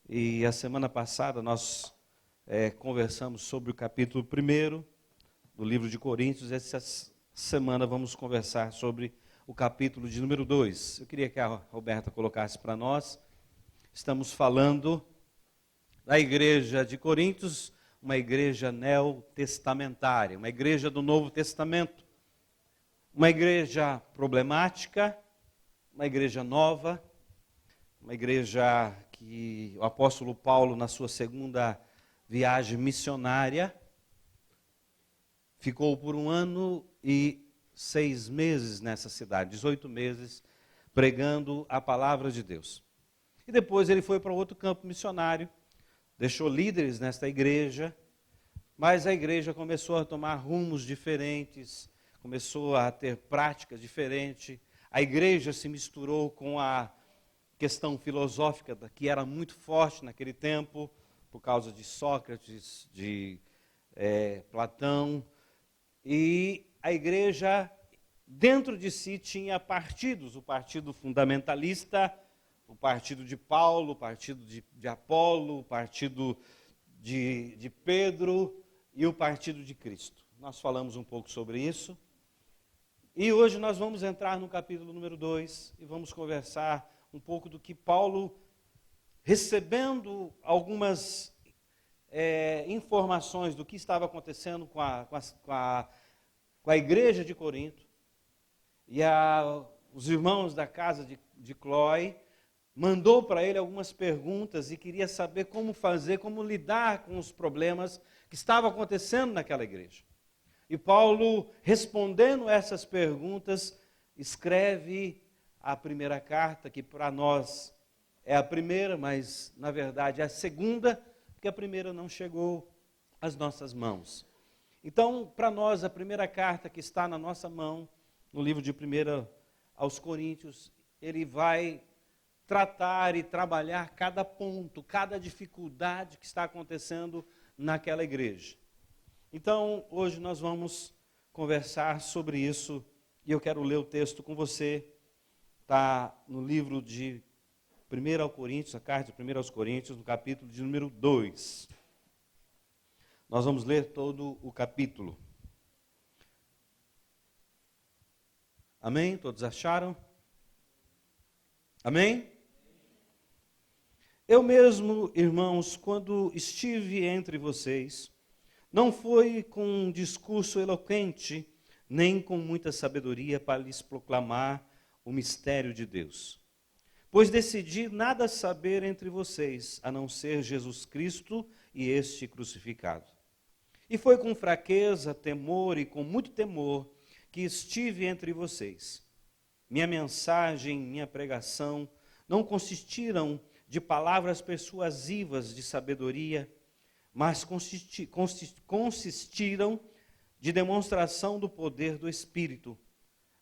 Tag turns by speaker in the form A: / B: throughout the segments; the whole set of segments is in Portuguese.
A: E a semana passada nós conversamos sobre o capítulo 1 do livro de Coríntios. Essa semana vamos conversar sobre o capítulo de número 2. Eu queria que a Roberta colocasse para nós. Estamos falando da igreja de Coríntios, uma igreja neotestamentária, uma igreja do Novo Testamento, uma igreja problemática, uma igreja nova, uma igreja que o apóstolo Paulo, na sua segunda viagem missionária, ficou por 1 ano e 6 meses nessa cidade, 18 meses, pregando a palavra de Deus. E depois ele foi para outro campo missionário, deixou líderes nesta igreja, mas a igreja começou a tomar rumos diferentes, começou a ter práticas diferentes, a igreja se misturou com a questão filosófica que era muito forte naquele tempo, por causa de Sócrates, de Platão, e a igreja dentro de si tinha partidos, o partido fundamentalista, o partido de Paulo, o partido de Apolo, o partido de Pedro e o partido de Cristo. Nós falamos um pouco sobre isso. E hoje nós vamos entrar no capítulo número 2 e vamos conversar um pouco do que Paulo, recebendo algumas informações do que estava acontecendo com a igreja de Corinto, e os irmãos da casa de Cloé, mandou para ele algumas perguntas e queria saber como fazer, como lidar com os problemas que estavam acontecendo naquela igreja. E Paulo, respondendo essas perguntas, escreve a primeira carta, que para nós é a primeira, mas na verdade é a segunda, porque a primeira não chegou às nossas mãos. Então, para nós, a primeira carta que está na nossa mão, no livro de 1 aos Coríntios, ele vai tratar e trabalhar cada ponto, cada dificuldade que está acontecendo naquela igreja. Então, hoje nós vamos conversar sobre isso, e eu quero ler o texto com você. Está no livro de 1 aos Coríntios, a carta de 1 aos Coríntios, no capítulo de número 2. Nós vamos ler todo o capítulo. Amém? Todos acharam? Amém? Eu mesmo, irmãos, quando estive entre vocês, não foi com um discurso eloquente, nem com muita sabedoria para lhes proclamar o mistério de Deus. Pois decidi nada saber entre vocês, a não ser Jesus Cristo e este crucificado. E foi com fraqueza, temor e com muito temor que estive entre vocês. Minha mensagem, minha pregação não consistiram de palavras persuasivas de sabedoria, mas consistiram de demonstração do poder do Espírito,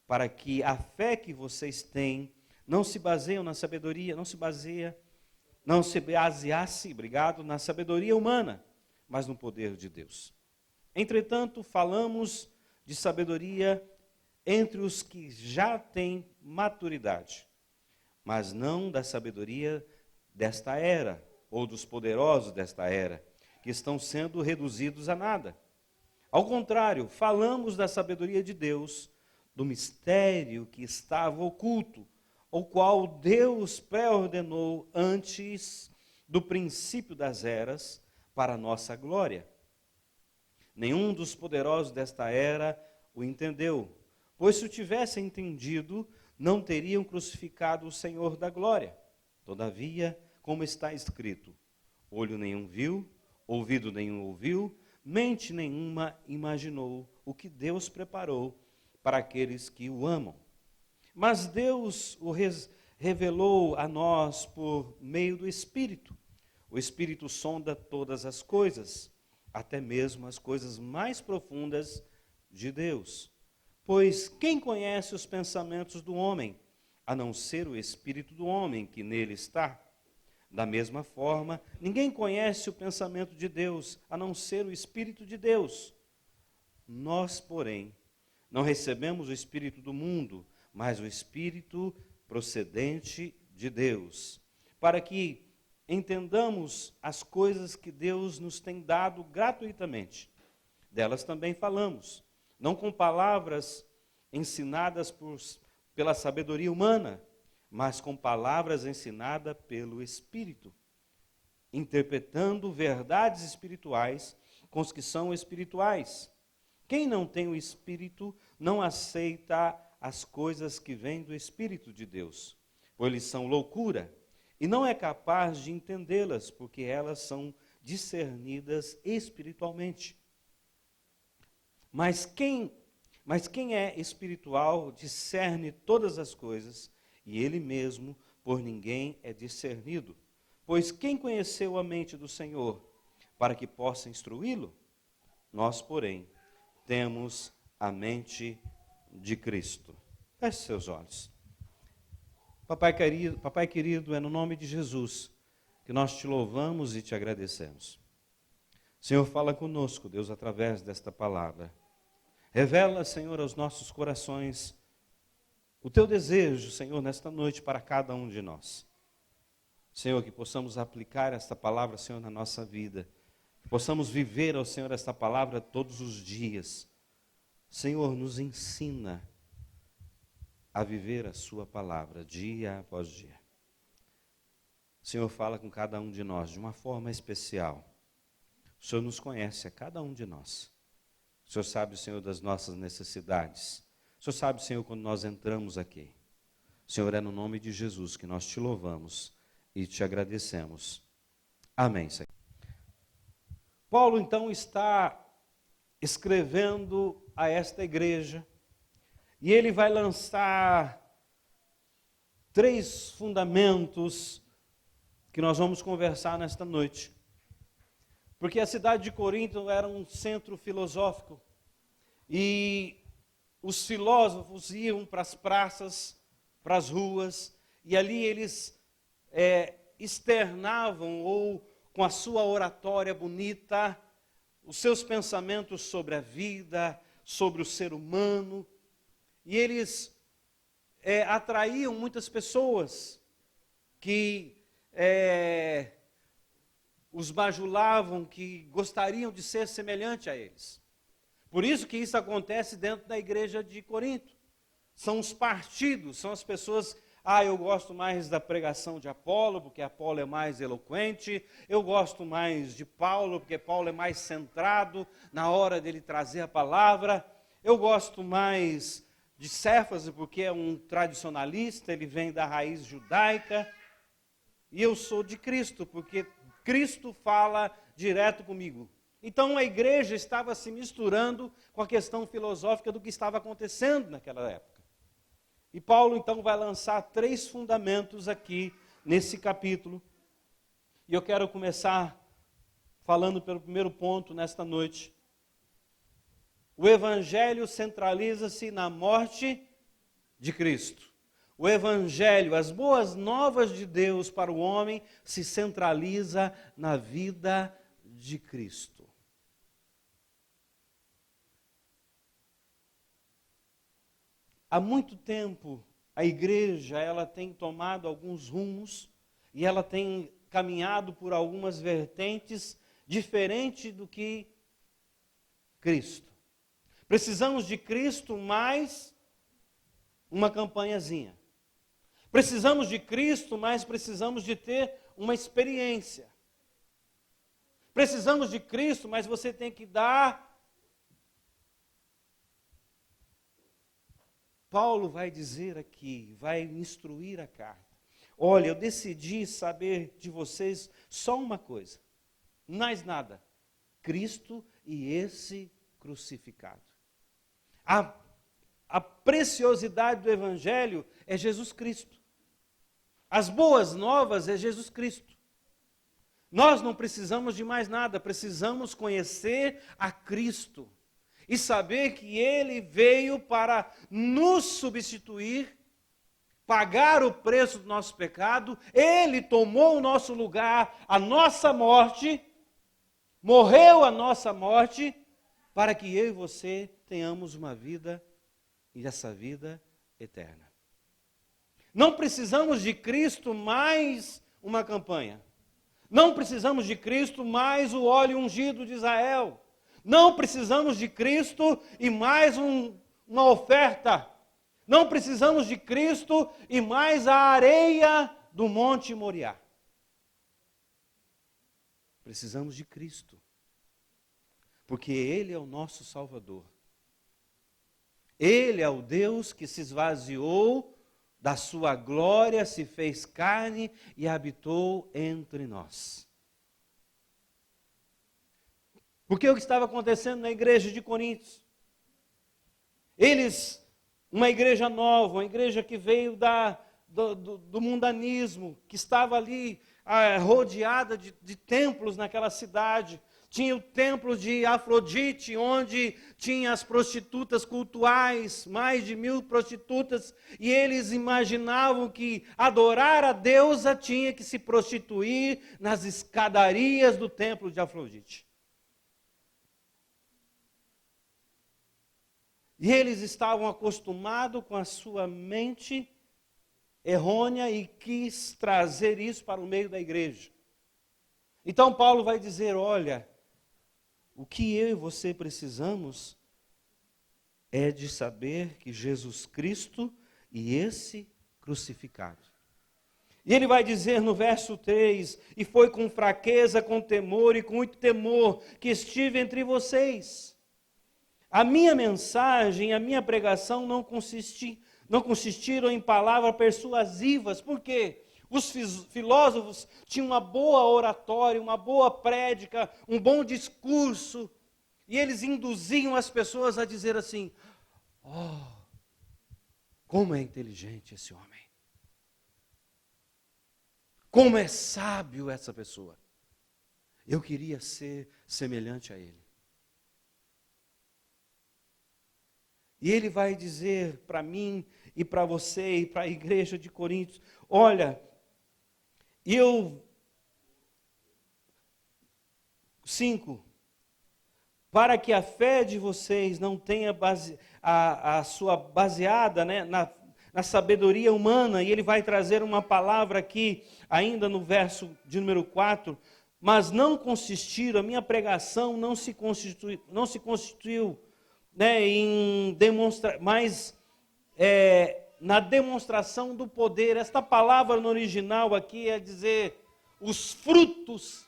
A: para que a fé que vocês têm não se baseie na sabedoria, não se baseasse, na sabedoria humana, mas no poder de Deus. Entretanto, falamos de sabedoria entre os que já têm maturidade, mas não da sabedoria desta era, ou dos poderosos desta era, que estão sendo reduzidos a nada. Ao contrário, falamos da sabedoria de Deus, do mistério que estava oculto, o qual Deus pré-ordenou antes do princípio das eras, para a nossa glória. Nenhum dos poderosos desta era o entendeu, pois se o tivessem entendido, não teriam crucificado o Senhor da glória. Todavia, como está escrito, olho nenhum viu, ouvido nenhum ouviu, mente nenhuma imaginou o que Deus preparou para aqueles que o amam. Mas Deus o revelou a nós por meio do Espírito. O Espírito sonda todas as coisas, até mesmo as coisas mais profundas de Deus. Pois quem conhece os pensamentos do homem, a não ser o Espírito do homem que nele está? Da mesma forma, ninguém conhece o pensamento de Deus, a não ser o Espírito de Deus. Nós, porém, não recebemos o Espírito do mundo, mas o Espírito procedente de Deus, para que entendamos as coisas que Deus nos tem dado gratuitamente. Delas também falamos, não com palavras ensinadas pela sabedoria humana, mas com palavras ensinadas pelo Espírito, interpretando verdades espirituais com os que são espirituais. Quem não tem o Espírito não aceita as coisas que vêm do Espírito de Deus, pois eles são loucura, e não é capaz de entendê-las, porque elas são discernidas espiritualmente. Mas quem é espiritual discerne todas as coisas, e ele mesmo por ninguém é discernido. Pois quem conheceu a mente do Senhor para que possa instruí-lo? Nós, porém, temos a mente de Cristo. Feche seus olhos. Papai querido, é no nome de Jesus que nós te louvamos e te agradecemos. Senhor, fala conosco, Deus, através desta palavra. Revela, Senhor, aos nossos corações o teu desejo, Senhor, nesta noite para cada um de nós. Senhor, que possamos aplicar esta palavra, Senhor, na nossa vida. Que possamos viver, ó Senhor, esta palavra todos os dias. Senhor, nos ensina a viver a sua palavra dia após dia. Senhor, fala com cada um de nós de uma forma especial. O Senhor nos conhece, a cada um de nós. O Senhor sabe, Senhor, das nossas necessidades. O Senhor sabe, Senhor, quando nós entramos aqui. Senhor, é no nome de Jesus que nós te louvamos e te agradecemos. Amém, Senhor. Paulo, então, está escrevendo a esta igreja, e ele vai lançar 3 fundamentos que nós vamos conversar nesta noite. Porque a cidade de Corinto era um centro filosófico, e os filósofos iam para as praças, para as ruas, e ali eles externavam, ou com a sua oratória bonita, os seus pensamentos sobre a vida, sobre o ser humano, e eles atraíam muitas pessoas que os bajulavam, que gostariam de ser semelhante a eles. Por isso que isso acontece dentro da igreja de Corinto. São os partidos, são as pessoas, eu gosto mais da pregação de Apolo, porque Apolo é mais eloquente, eu gosto mais de Paulo, porque Paulo é mais centrado na hora dele trazer a palavra, eu gosto mais de Céfas, porque é um tradicionalista, ele vem da raiz judaica, e eu sou de Cristo, porque Cristo fala direto comigo. Então a igreja estava se misturando com a questão filosófica do que estava acontecendo naquela época. E Paulo então vai lançar 3 fundamentos aqui nesse capítulo. E eu quero começar falando pelo primeiro ponto nesta noite. O evangelho centraliza-se na morte de Cristo. O evangelho, as boas novas de Deus para o homem, se centraliza na vida de Cristo. Há muito tempo, a igreja ela tem tomado alguns rumos e ela tem caminhado por algumas vertentes diferente do que Cristo. Precisamos de Cristo mais uma campanhazinha. Precisamos de Cristo, mas precisamos de ter uma experiência. Precisamos de Cristo, mas você tem que dar. Paulo vai dizer aqui, vai instruir a carta. Olha, eu decidi saber de vocês só uma coisa, mais nada: Cristo e esse crucificado. A preciosidade do Evangelho é Jesus Cristo. As boas novas é Jesus Cristo. Nós não precisamos de mais nada, precisamos conhecer a Cristo e saber que Ele veio para nos substituir, pagar o preço do nosso pecado. Ele tomou o nosso lugar, a nossa morte, morreu a nossa morte, para que eu e você tenhamos uma vida, e essa vida eterna. Não precisamos de Cristo mais uma campanha. Não precisamos de Cristo mais o óleo ungido de Israel. Não precisamos de Cristo e mais uma oferta. Não precisamos de Cristo e mais a areia do Monte Moriá. Precisamos de Cristo. Porque Ele é o nosso Salvador. Ele é o Deus que se esvaziou da sua glória, se fez carne e habitou entre nós. Porque o que estava acontecendo na igreja de Coríntios? Eles, uma igreja nova, uma igreja que veio do mundanismo, que estava ali rodeada de templos naquela cidade. Tinha o templo de Afrodite, onde tinha as prostitutas cultuais, mais de 1000 prostitutas, e eles imaginavam que adorar a deusa tinha que se prostituir nas escadarias do templo de Afrodite. E eles estavam acostumados com a sua mente errônea e quis trazer isso para o meio da igreja. Então Paulo vai dizer, olha, o que eu e você precisamos é de saber que Jesus Cristo e esse crucificado. E ele vai dizer no verso 3, e foi com fraqueza, com temor e com muito temor que estive entre vocês. A minha mensagem, a minha pregação não consistiram em palavras persuasivas. Por quê? Os filósofos tinham uma boa oratória, uma boa prédica, um bom discurso, e eles induziam as pessoas a dizer assim, como é inteligente esse homem. Como é sábio essa pessoa. Eu queria ser semelhante a ele. E ele vai dizer para mim e para você e para a igreja de Coríntios, olha, 5, para que a fé de vocês não tenha a sua baseada, né, na sabedoria humana, e ele vai trazer uma palavra aqui, ainda no verso de número 4, mas não consistiram, a minha pregação não se constituiu né, em demonstrar, mas na demonstração do poder. Esta palavra no original aqui é dizer os frutos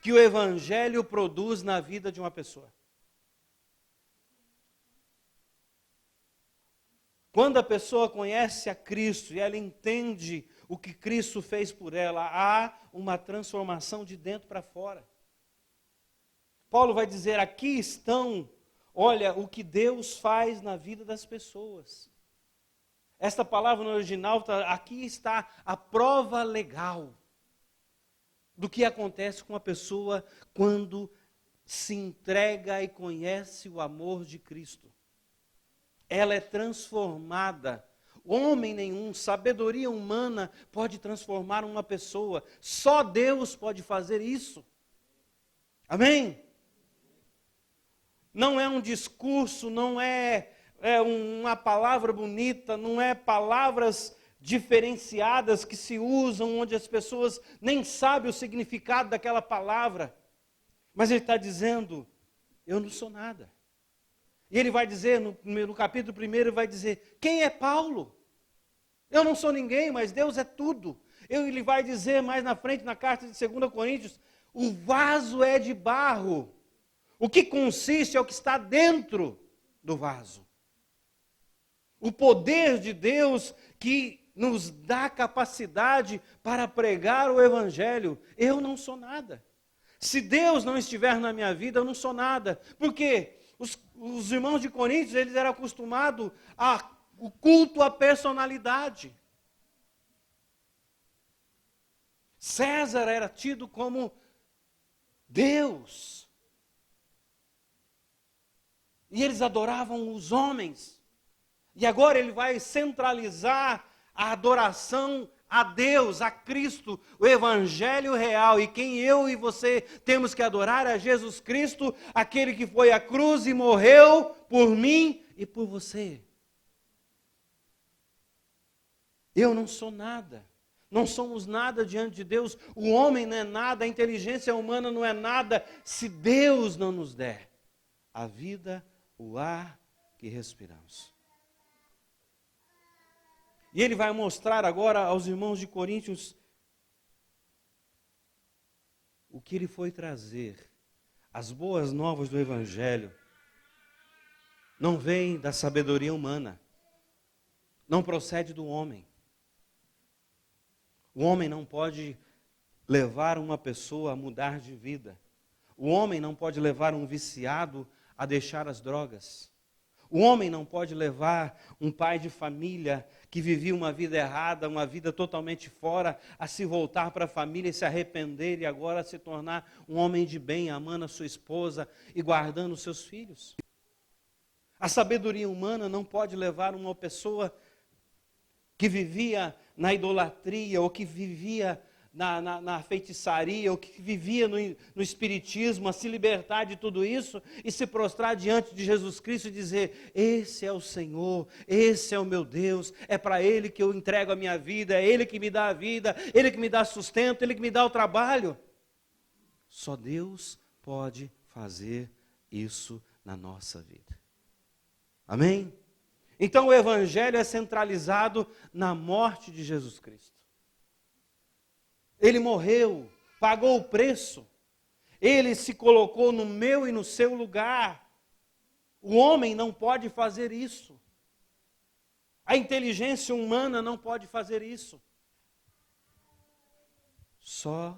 A: que o Evangelho produz na vida de uma pessoa. Quando a pessoa conhece a Cristo e ela entende o que Cristo fez por ela, há uma transformação de dentro para fora. Paulo vai dizer, aqui estão, olha, o que Deus faz na vida das pessoas. Esta palavra no original, aqui está a prova legal do que acontece com a pessoa quando se entrega e conhece o amor de Cristo. Ela é transformada. Homem nenhum, sabedoria humana pode transformar uma pessoa. Só Deus pode fazer isso. Amém? Não é um discurso, não é uma palavra bonita, não é palavras diferenciadas que se usam, onde as pessoas nem sabem o significado daquela palavra. Mas ele está dizendo, eu não sou nada. E ele vai dizer, no capítulo 1, ele vai dizer, quem é Paulo? Eu não sou ninguém, mas Deus é tudo. Ele vai dizer mais na frente, na carta de 2 Coríntios, o vaso é de barro. O que consiste é o que está dentro do vaso. O poder de Deus que nos dá capacidade para pregar o Evangelho. Eu não sou nada. Se Deus não estiver na minha vida, eu não sou nada. Por quê? Os irmãos de Coríntios, eles eram acostumados ao culto à personalidade. César era tido como Deus. E eles adoravam os homens. E agora ele vai centralizar a adoração a Deus, a Cristo, o Evangelho real. E quem eu e você temos que adorar é Jesus Cristo, aquele que foi à cruz e morreu por mim e por você. Eu não sou nada. Não somos nada diante de Deus. O homem não é nada, a inteligência humana não é nada, se Deus não nos der a vida, o ar que respiramos. E ele vai mostrar agora aos irmãos de Coríntios o que ele foi trazer. As boas novas do Evangelho não vêm da sabedoria humana, não procede do homem. O homem não pode levar uma pessoa a mudar de vida. O homem não pode levar um viciado a deixar as drogas. O homem não pode levar um pai de família que vivia uma vida errada, uma vida totalmente fora, a se voltar para a família e se arrepender e agora se tornar um homem de bem, amando a sua esposa e guardando os seus filhos. A sabedoria humana não pode levar uma pessoa que vivia na idolatria, ou que vivia na feitiçaria, ou que vivia no espiritismo, a se libertar de tudo isso e se prostrar diante de Jesus Cristo e dizer: esse é o Senhor, esse é o meu Deus, é para Ele que eu entrego a minha vida, é Ele que me dá a vida, Ele que me dá sustento, Ele que me dá o trabalho. Só Deus pode fazer isso na nossa vida. Amém? Então o Evangelho é centralizado na morte de Jesus Cristo. Ele morreu, pagou o preço, Ele se colocou no meu e no seu lugar. O homem não pode fazer isso. A inteligência humana não pode fazer isso. Só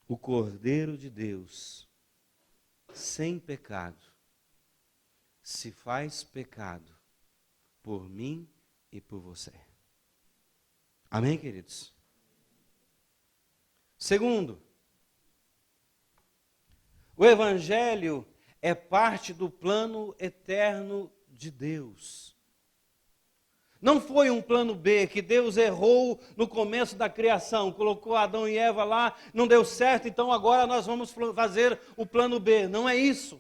A: o Cordeiro de Deus, sem pecado, se faz pecado por mim e por você. Amém, queridos? Segundo, o Evangelho é parte do plano eterno de Deus. Não foi um plano B, que Deus errou no começo da criação, colocou Adão e Eva lá, não deu certo, então agora nós vamos fazer o plano B. Não é isso.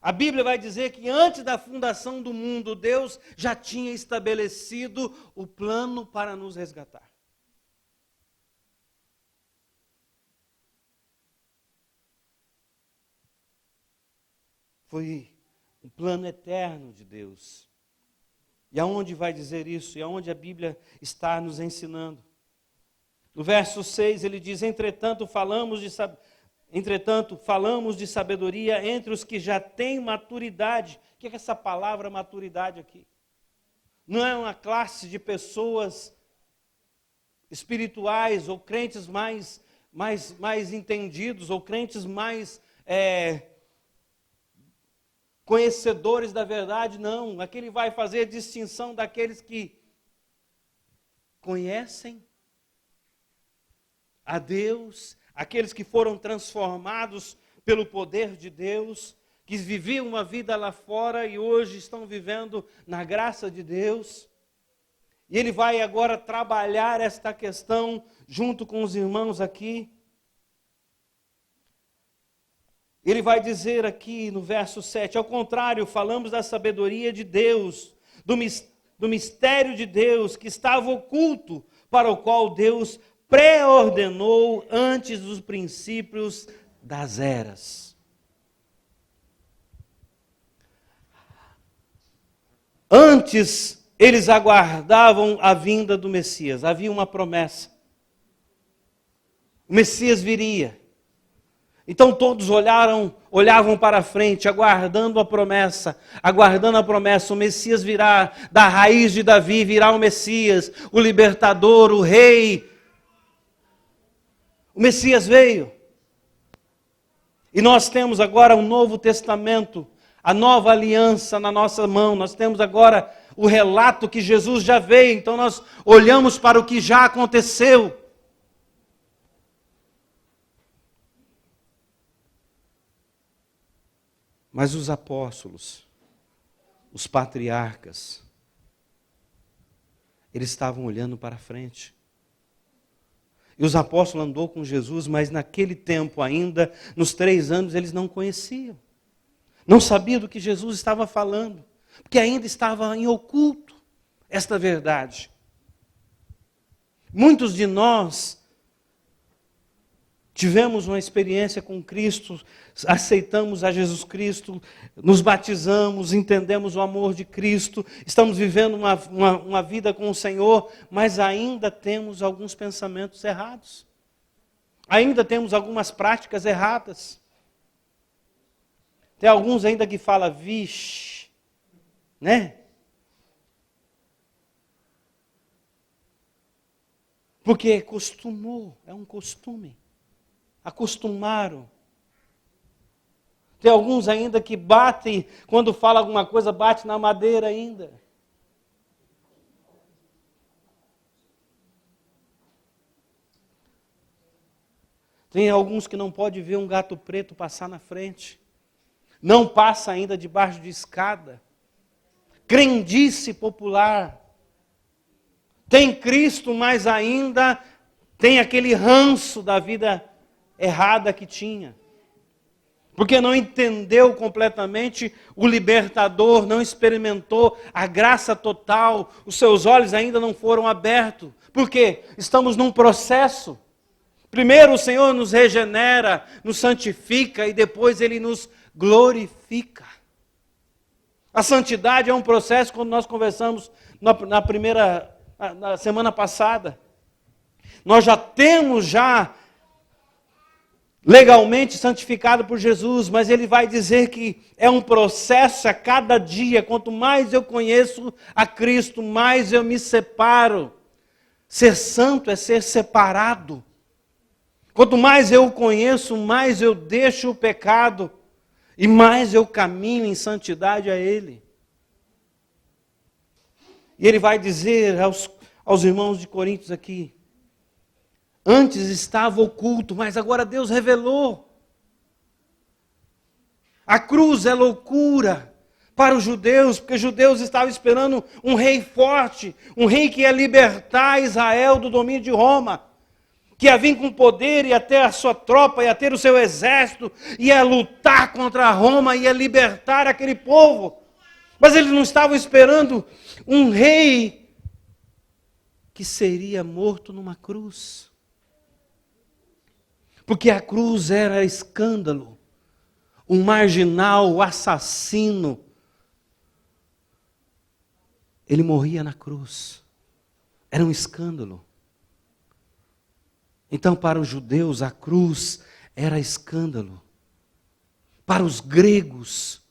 A: A Bíblia vai dizer que antes da fundação do mundo, Deus já tinha estabelecido o plano para nos resgatar. Foi um plano eterno de Deus. E aonde vai dizer isso? E aonde a Bíblia está nos ensinando? No verso 6 ele diz: entretanto falamos de sabedoria entre os que já têm maturidade. O que é essa palavra maturidade aqui? Não é uma classe de pessoas espirituais ou crentes mais entendidos, ou crentes mais conhecedores da verdade, não. Aqui ele vai fazer a distinção daqueles que conhecem a Deus, aqueles que foram transformados pelo poder de Deus, que viviam uma vida lá fora e hoje estão vivendo na graça de Deus. E ele vai agora trabalhar esta questão junto com os irmãos aqui. Ele vai dizer aqui no verso 7, ao contrário, falamos da sabedoria de Deus, do mistério de Deus que estava oculto, para o qual Deus pré-ordenou antes dos princípios das eras. Antes, eles aguardavam a vinda do Messias, havia uma promessa. O Messias viria. Então todos olhavam para frente, aguardando a promessa, o Messias virá, da raiz de Davi virá o Messias, o libertador, o rei. O Messias veio. E nós temos agora um novo testamento, a nova aliança na nossa mão, nós temos agora o relato que Jesus já veio, então nós olhamos para o que já aconteceu. Mas os apóstolos, os patriarcas, eles estavam olhando para frente. E os apóstolos andou com Jesus, mas naquele tempo ainda, nos 3 anos, eles não conheciam. Não sabiam do que Jesus estava falando, porque ainda estava em oculto esta verdade. Muitos de nós tivemos uma experiência com Cristo, aceitamos a Jesus Cristo, nos batizamos, entendemos o amor de Cristo, estamos vivendo uma vida com o Senhor, mas ainda temos alguns pensamentos errados. Ainda temos algumas práticas erradas. Tem alguns ainda que falam, vixe, né? Porque acostumou, é um costume. Acostumaram. Tem alguns ainda que batem, quando fala alguma coisa, bate na madeira ainda. Tem alguns que não pode ver um gato preto passar na frente. Não passa ainda debaixo de escada. Crendice popular. Tem Cristo, mas ainda tem aquele ranço da vida errada que tinha. Porque não entendeu completamente o libertador, não experimentou a graça total, os seus olhos ainda não foram abertos. Por quê? Estamos num processo. Primeiro o Senhor nos regenera, nos santifica e depois Ele nos glorifica. A santidade é um processo, quando nós conversamos na semana passada. Nós já temos legalmente santificado por Jesus, mas Ele vai dizer que é um processo a cada dia. Quanto mais eu conheço a Cristo, mais eu me separo. Ser santo é ser separado. Quanto mais eu o conheço, mais eu deixo o pecado e mais eu caminho em santidade a Ele. E Ele vai dizer aos irmãos de Coríntios aqui, antes estava oculto, mas agora Deus revelou. A cruz é loucura para os judeus, porque os judeus estavam esperando um rei forte, um rei que ia libertar Israel do domínio de Roma, que ia vir com poder, ia ter a sua tropa, ia ter o seu exército, ia lutar contra Roma, ia libertar aquele povo. Mas eles não estavam esperando um rei que seria morto numa cruz. Porque a cruz era escândalo, um marginal, um assassino. Ele morria na cruz. Era um escândalo. Então, para os judeus, a cruz era escândalo. Para os gregos,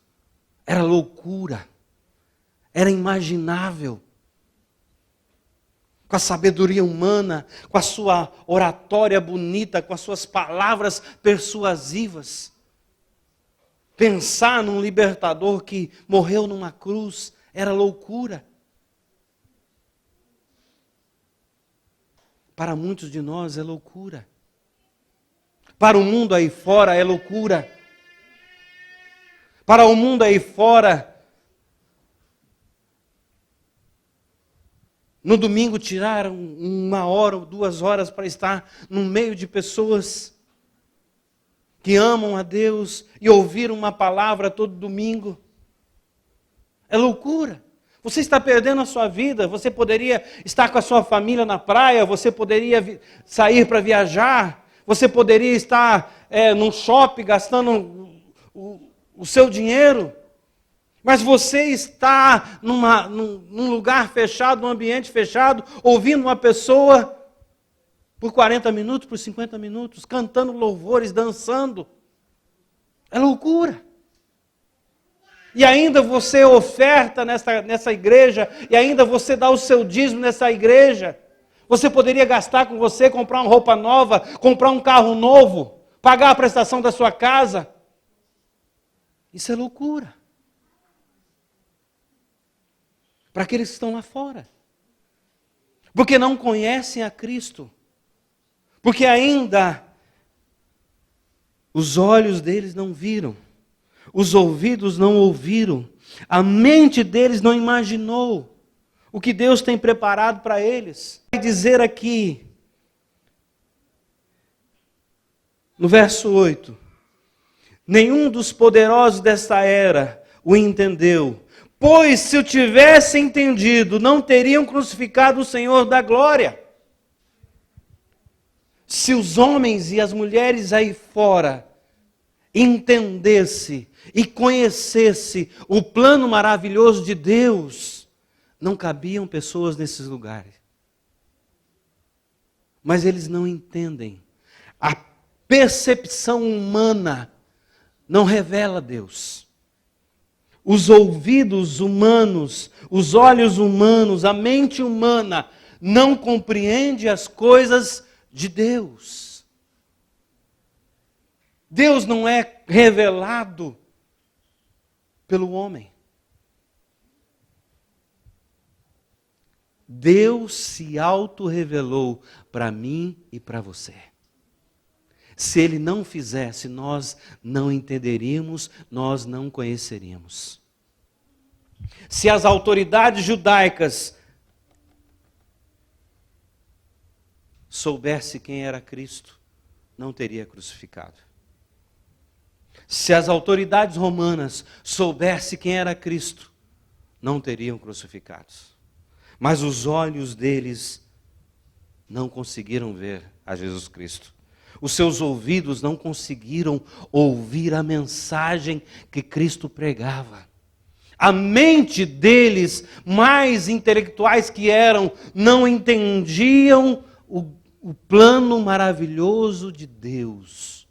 A: era loucura. Era imaginável. Com a sabedoria humana, com a sua oratória bonita, com as suas palavras persuasivas. Pensar num libertador que morreu numa cruz era loucura. Para muitos de nós é loucura. Para o mundo aí fora é loucura. Para o mundo aí fora, no domingo tiraram 1 hora ou 2 horas para estar no meio de pessoas que amam a Deus e ouvir uma palavra todo domingo. É loucura. Você está perdendo a sua vida, você poderia estar com a sua família na praia, você poderia sair para viajar, você poderia estar num shopping gastando o seu dinheiro, mas você está num lugar fechado, num ambiente fechado, ouvindo uma pessoa por 40 minutos, por 50 minutos, cantando louvores, dançando. É loucura. E ainda você oferta nessa igreja, e ainda você dá o seu dízimo nessa igreja. Você poderia gastar com você, comprar uma roupa nova, comprar um carro novo, pagar a prestação da sua casa. Isso é loucura. Para aqueles que estão lá fora. Porque não conhecem a Cristo. Porque ainda os olhos deles não viram. Os ouvidos não ouviram, a mente deles não imaginou o que Deus tem preparado para eles. Vai dizer aqui, no verso 8, nenhum dos poderosos desta era o entendeu, pois se o tivesse entendido, não teriam crucificado o Senhor da glória. Se os homens e as mulheres aí fora entendessem e conhecessem o plano maravilhoso de Deus, não cabiam pessoas nesses lugares. Mas eles não entendem. A percepção humana não revela Deus. Os ouvidos humanos, os olhos humanos, a mente humana não compreende as coisas de Deus. Deus não é revelado pelo homem. Deus se auto-revelou para mim e para você. Se Ele não fizesse, nós não entenderíamos, nós não conheceríamos. Se as autoridades judaicas soubessem quem era Cristo, não teria crucificado. Se as autoridades romanas soubessem quem era Cristo, não teriam crucificado. Mas os olhos deles não conseguiram ver a Jesus Cristo. Os seus ouvidos não conseguiram ouvir a mensagem que Cristo pregava. A mente deles, mais intelectuais que eram, não entendiam o plano maravilhoso de Deus.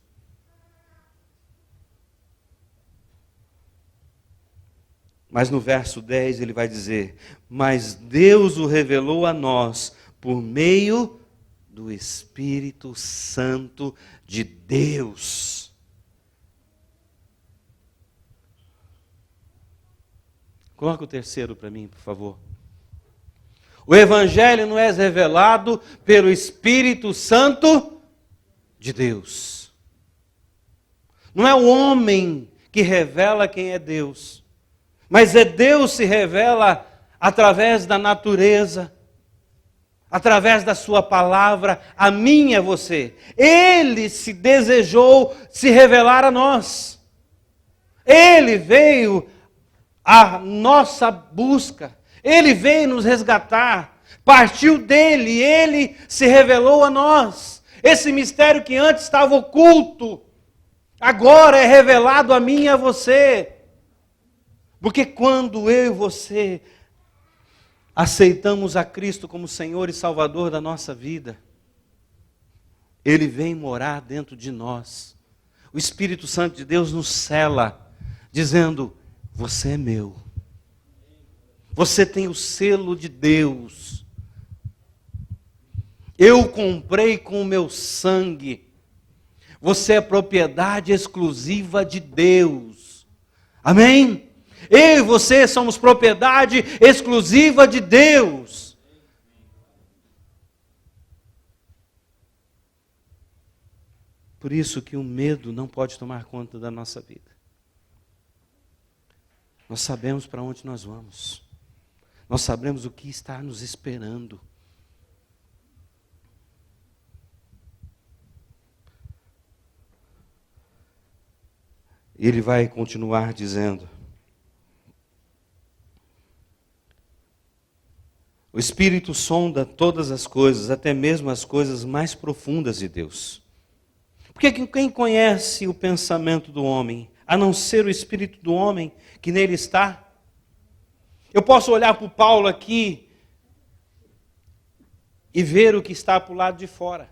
A: Mas no verso 10 ele vai dizer: mas Deus o revelou a nós por meio do Espírito Santo de Deus. Coloca o terceiro para mim, por favor. O Evangelho não é revelado pelo Espírito Santo de Deus. Não é o homem que revela quem é Deus. Mas Deus se revela através da natureza, através da sua palavra, a mim e a você. Ele se desejou se revelar a nós. Ele veio à nossa busca. Ele veio nos resgatar. Partiu dele e ele se revelou a nós. Esse mistério que antes estava oculto, agora é revelado a mim e a você. Porque quando eu e você aceitamos a Cristo como Senhor e Salvador da nossa vida, Ele vem morar dentro de nós. O Espírito Santo de Deus nos sela, dizendo: você é meu. Você tem o selo de Deus. Eu comprei com o meu sangue. Você é propriedade exclusiva de Deus. Amém? Eu e você somos propriedade exclusiva de Deus. Por isso que o medo não pode tomar conta da nossa vida. Nós sabemos para onde nós vamos. Nós sabemos o que está nos esperando. Ele vai continuar dizendo: o Espírito sonda todas as coisas, até mesmo as coisas mais profundas de Deus. Porque quem conhece o pensamento do homem, a não ser o Espírito do homem que nele está? Eu posso olhar para o Paulo aqui e ver o que está para o lado de fora.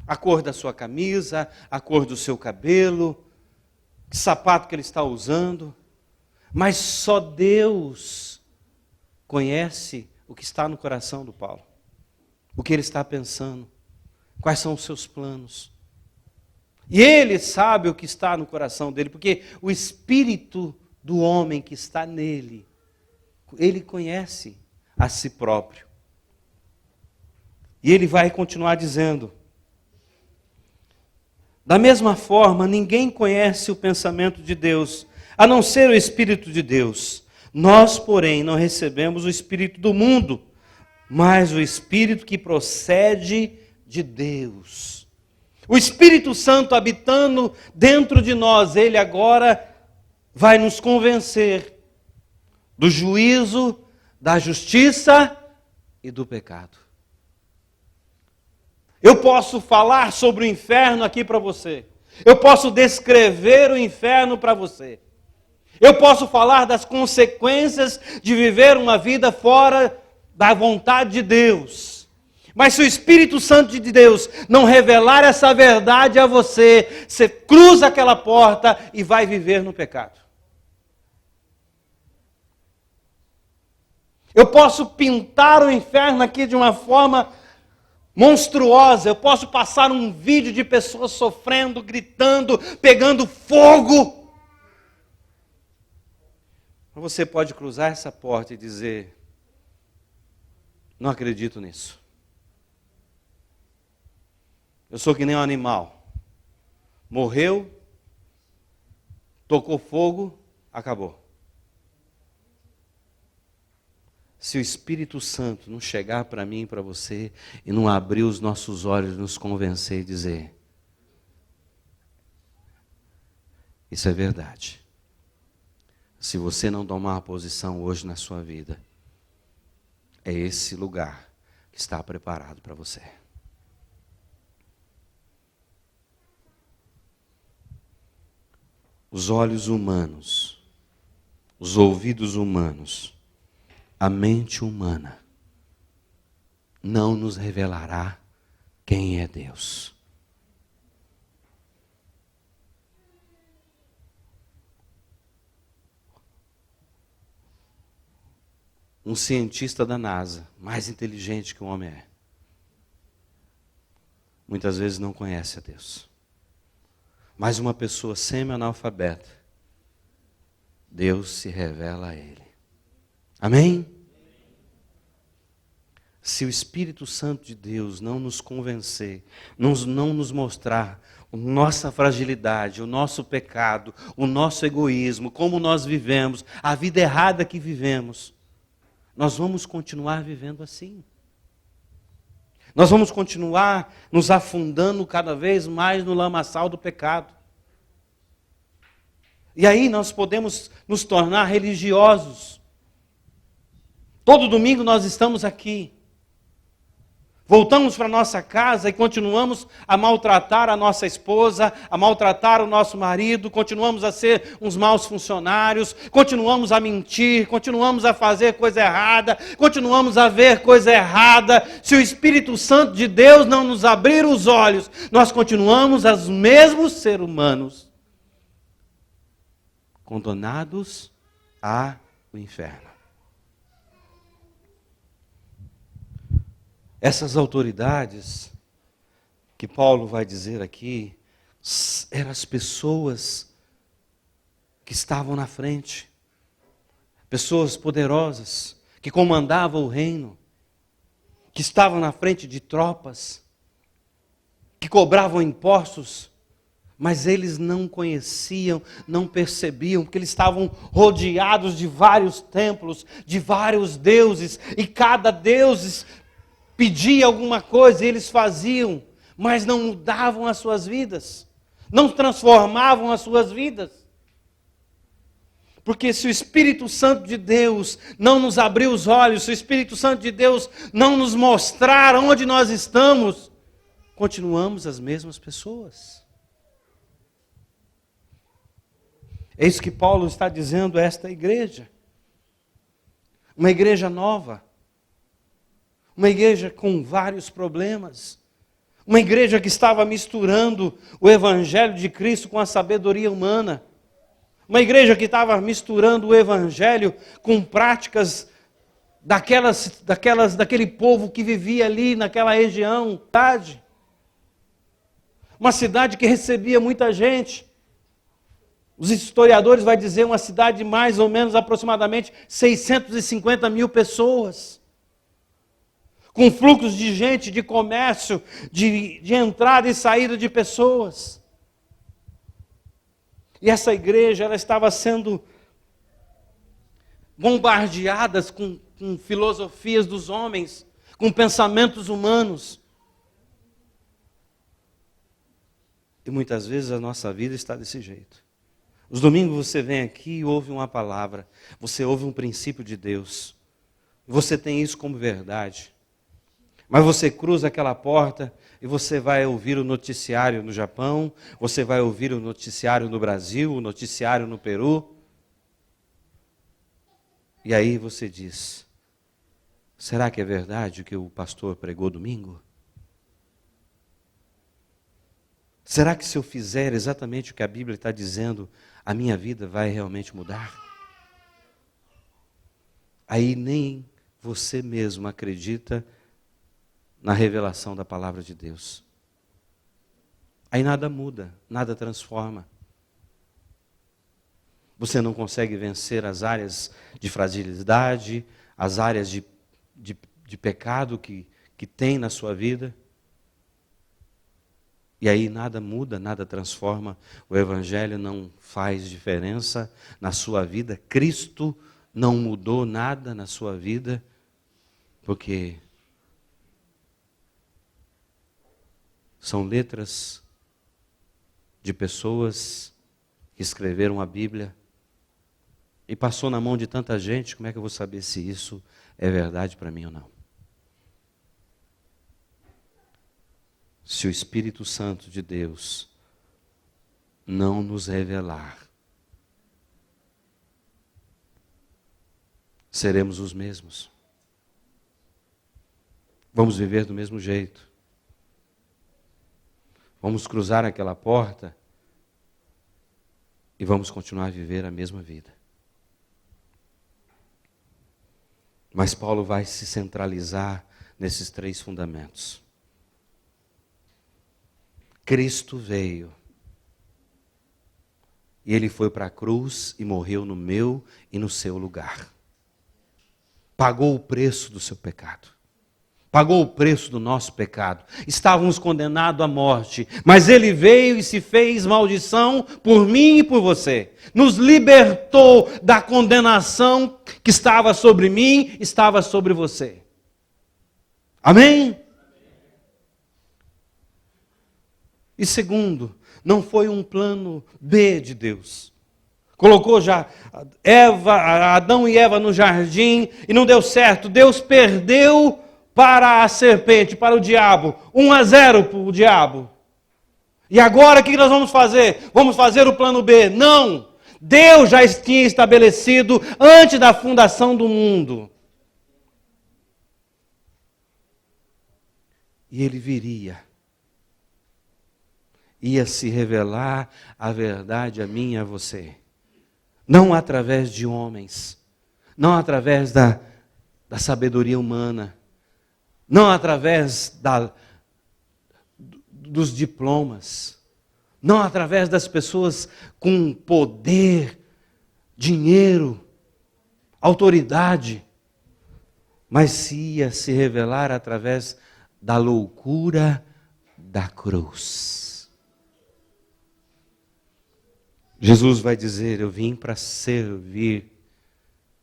A: A cor da sua camisa, a cor do seu cabelo, que sapato que ele está usando. Mas só Deus conhece o que está no coração do Paulo, o que ele está pensando, quais são os seus planos. E ele sabe o que está no coração dele, porque o espírito do homem que está nele, ele conhece a si próprio. E ele vai continuar dizendo: da mesma forma, ninguém conhece o pensamento de Deus, a não ser o Espírito de Deus. Nós, porém, não recebemos o Espírito do mundo, mas o Espírito que procede de Deus. O Espírito Santo habitando dentro de nós, ele agora vai nos convencer do juízo, da justiça e do pecado. Eu posso falar sobre o inferno aqui para você. Eu posso descrever o inferno para você. Eu posso falar das consequências de viver uma vida fora da vontade de Deus. Mas se o Espírito Santo de Deus não revelar essa verdade a você, você cruza aquela porta e vai viver no pecado. Eu posso pintar o inferno aqui de uma forma monstruosa. Eu posso passar um vídeo de pessoas sofrendo, gritando, pegando fogo. Mas você pode cruzar essa porta e dizer: não acredito nisso. Eu sou que nem um animal. Morreu, tocou fogo, acabou. Se o Espírito Santo não chegar para mim e para você e não abrir os nossos olhos, nos convencer e dizer: isso é verdade. Se você não tomar uma posição hoje na sua vida, é esse lugar que está preparado para você. Os olhos humanos, os ouvidos humanos, a mente humana não nos revelará quem é Deus. Um cientista da NASA, mais inteligente que o homem é, muitas vezes não conhece a Deus. Mas uma pessoa semi-analfabeta, Deus se revela a ele. Amém? Se o Espírito Santo de Deus não nos convencer, não nos mostrar a nossa fragilidade, o nosso pecado, o nosso egoísmo, como nós vivemos, a vida errada que vivemos, nós vamos continuar vivendo assim. Nós vamos continuar nos afundando cada vez mais no lamaçal do pecado. E aí nós podemos nos tornar religiosos. Todo domingo nós estamos aqui. Voltamos para nossa casa e continuamos a maltratar a nossa esposa, a maltratar o nosso marido, continuamos a ser uns maus funcionários, continuamos a mentir, continuamos a fazer coisa errada, continuamos a ver coisa errada. Se o Espírito Santo de Deus não nos abrir os olhos, nós continuamos os mesmos seres humanos, condenados ao inferno. Essas autoridades, que Paulo vai dizer aqui, eram as pessoas que estavam na frente, pessoas poderosas, que comandavam o reino, que estavam na frente de tropas, que cobravam impostos, mas eles não conheciam, não percebiam, porque eles estavam rodeados de vários templos, de vários deuses, e cada deus pedia alguma coisa e eles faziam, mas não mudavam as suas vidas, não transformavam as suas vidas. Porque se o Espírito Santo de Deus não nos abrir os olhos, se o Espírito Santo de Deus não nos mostrar onde nós estamos, continuamos as mesmas pessoas. É isso que Paulo está dizendo a esta igreja. Uma igreja nova. Uma igreja com vários problemas. Uma igreja que estava misturando o Evangelho de Cristo com a sabedoria humana. Uma igreja que estava misturando o Evangelho com práticas daquele povo que vivia ali naquela região. Uma cidade que recebia muita gente. Os historiadores vão dizer uma cidade de mais ou menos aproximadamente 650 mil pessoas. Com fluxos de gente, de comércio, de entrada e saída de pessoas. E essa igreja, ela estava sendo bombardeada com filosofias dos homens, com pensamentos humanos. E muitas vezes a nossa vida está desse jeito. Os domingos você vem aqui e ouve uma palavra, você ouve um princípio de Deus. Você tem isso como verdade. Mas você cruza aquela porta e você vai ouvir o noticiário no Japão, você vai ouvir o noticiário no Brasil, o noticiário no Peru. E aí você diz: será que é verdade o que o pastor pregou domingo? Será que se eu fizer exatamente o que a Bíblia está dizendo, a minha vida vai realmente mudar? Aí nem você mesmo acredita na revelação da palavra de Deus. Aí nada muda, nada transforma. Você não consegue vencer as áreas de fragilidade, as áreas de pecado que tem na sua vida. E aí nada muda, nada transforma. O Evangelho não faz diferença na sua vida. Cristo não mudou nada na sua vida, porque são letras de pessoas que escreveram a Bíblia e passou na mão de tanta gente. Como é que eu vou saber se isso é verdade para mim ou não? Se o Espírito Santo de Deus não nos revelar, seremos os mesmos. Vamos viver do mesmo jeito. Vamos cruzar aquela porta e vamos continuar a viver a mesma vida. Mas Paulo vai se centralizar nesses 3 fundamentos. Cristo veio. E Ele foi para a cruz e morreu no meu e no seu lugar. Pagou o preço do seu pecado. Pagou o preço do nosso pecado. Estávamos condenados à morte, mas Ele veio e se fez maldição por mim e por você. Nos libertou da condenação que estava sobre mim, estava sobre você. Amém? E segundo, não foi um plano B de Deus. Colocou já Adão e Eva no jardim e não deu certo. Deus perdeu para a serpente, para o diabo. 1-0 para o diabo. E agora o que nós vamos fazer? Vamos fazer o plano B? Não! Deus já tinha estabelecido antes da fundação do mundo. E Ele viria. Ia se revelar a verdade a mim e a você. Não através de homens. Não através da sabedoria humana. Não através dos diplomas. Não através das pessoas com poder, dinheiro, autoridade. Mas se ia se revelar através da loucura da cruz. Jesus vai dizer: eu vim para servir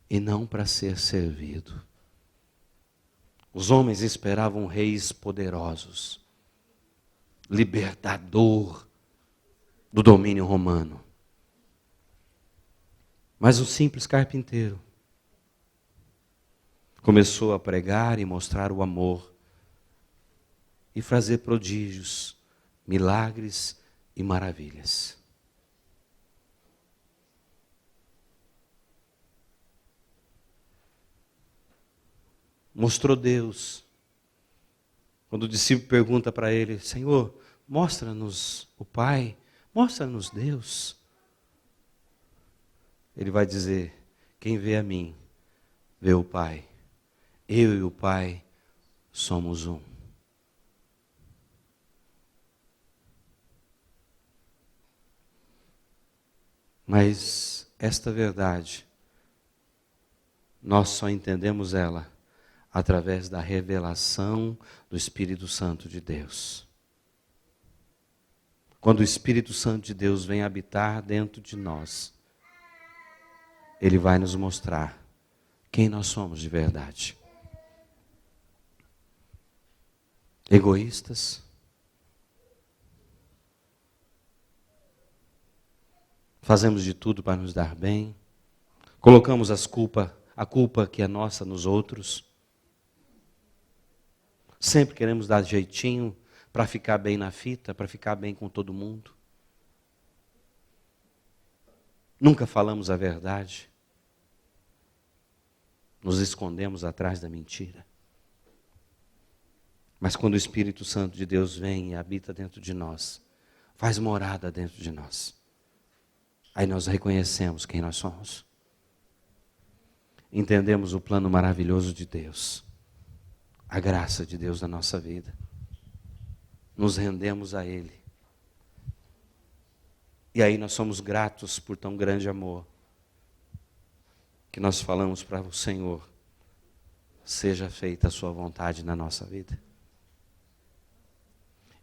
A: e não para ser servido. Os homens esperavam reis poderosos, libertador do domínio romano. Mas o simples carpinteiro começou a pregar e mostrar o amor e fazer prodígios, milagres e maravilhas. Mostrou Deus. Quando o discípulo pergunta para ele: Senhor, mostra-nos o Pai, mostra-nos Deus. Ele vai dizer: quem vê a mim, vê o Pai. Eu e o Pai somos um. Mas esta verdade, nós só entendemos ela através da revelação do Espírito Santo de Deus. Quando o Espírito Santo de Deus vem habitar dentro de nós, Ele vai nos mostrar quem nós somos de verdade. Egoístas, fazemos de tudo para nos dar bem, colocamos a culpa que é nossa nos outros. Sempre queremos dar jeitinho para ficar bem na fita, para ficar bem com todo mundo. Nunca falamos a verdade. Nos escondemos atrás da mentira. Mas quando o Espírito Santo de Deus vem e habita dentro de nós, faz morada dentro de nós, aí nós reconhecemos quem nós somos. Entendemos o plano maravilhoso de Deus, a graça de Deus na nossa vida. Nos rendemos a Ele. E aí nós somos gratos por tão grande amor, que nós falamos para o Senhor, seja feita a sua vontade na nossa vida.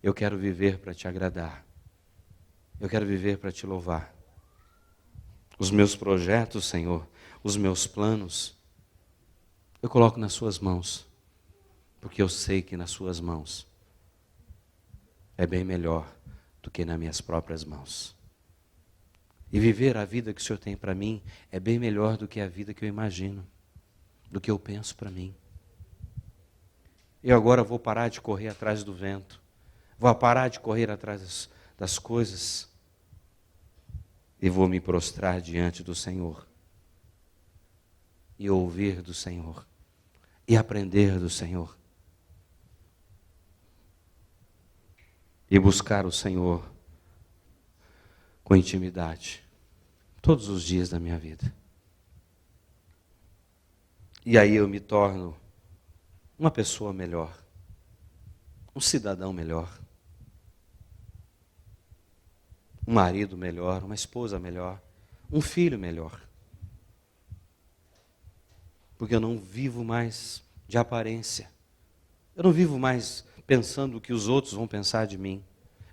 A: Eu quero viver para te agradar. Eu quero viver para te louvar. Os meus projetos, Senhor, os meus planos, eu coloco nas suas mãos, porque eu sei que nas suas mãos é bem melhor do que nas minhas próprias mãos. E viver a vida que o Senhor tem para mim é bem melhor do que a vida que eu imagino, do que eu penso para mim. Eu agora vou parar de correr atrás do vento, vou parar de correr atrás das coisas e vou me prostrar diante do Senhor e ouvir do Senhor e aprender do Senhor e buscar o Senhor com intimidade todos os dias da minha vida. E aí eu me torno uma pessoa melhor, um cidadão melhor, um marido melhor, uma esposa melhor, um filho melhor. Porque eu não vivo mais de aparência. Eu não vivo mais pensando o que os outros vão pensar de mim.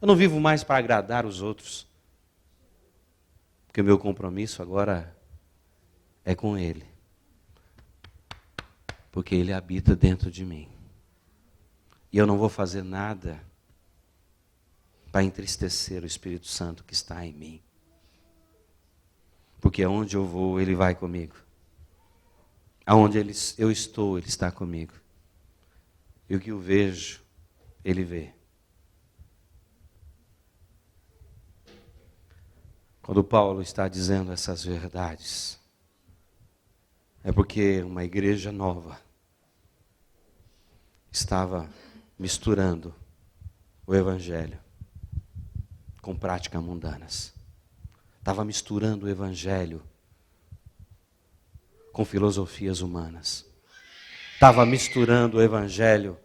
A: Eu não vivo mais para agradar os outros. Porque o meu compromisso agora é com Ele. Porque Ele habita dentro de mim. E eu não vou fazer nada para entristecer o Espírito Santo que está em mim. Porque aonde eu vou, Ele vai comigo. Aonde eu estou, Ele está comigo. E o que eu vejo, Ele vê. Quando Paulo está dizendo essas verdades, é porque uma igreja nova estava misturando o Evangelho com práticas mundanas. Estava misturando o Evangelho com filosofias humanas. Estava misturando o Evangelho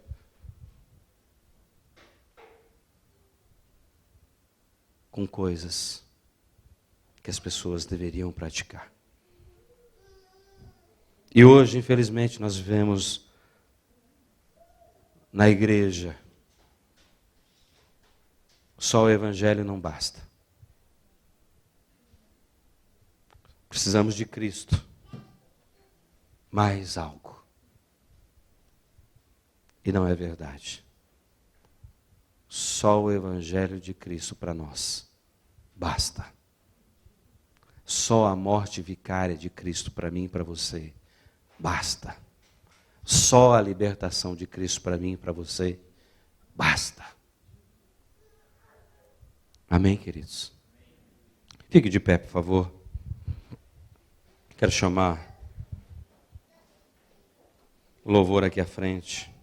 A: com coisas que as pessoas deveriam praticar. E hoje, infelizmente, nós vivemos na igreja. Só o Evangelho não basta. Precisamos de Cristo. Mais algo. E não é verdade. Só o Evangelho de Cristo para nós basta. Só a morte vicária de Cristo para mim e para você basta. Só a libertação de Cristo para mim e para você basta. Amém, queridos? Fique de pé, por favor. Quero chamar o louvor aqui à frente.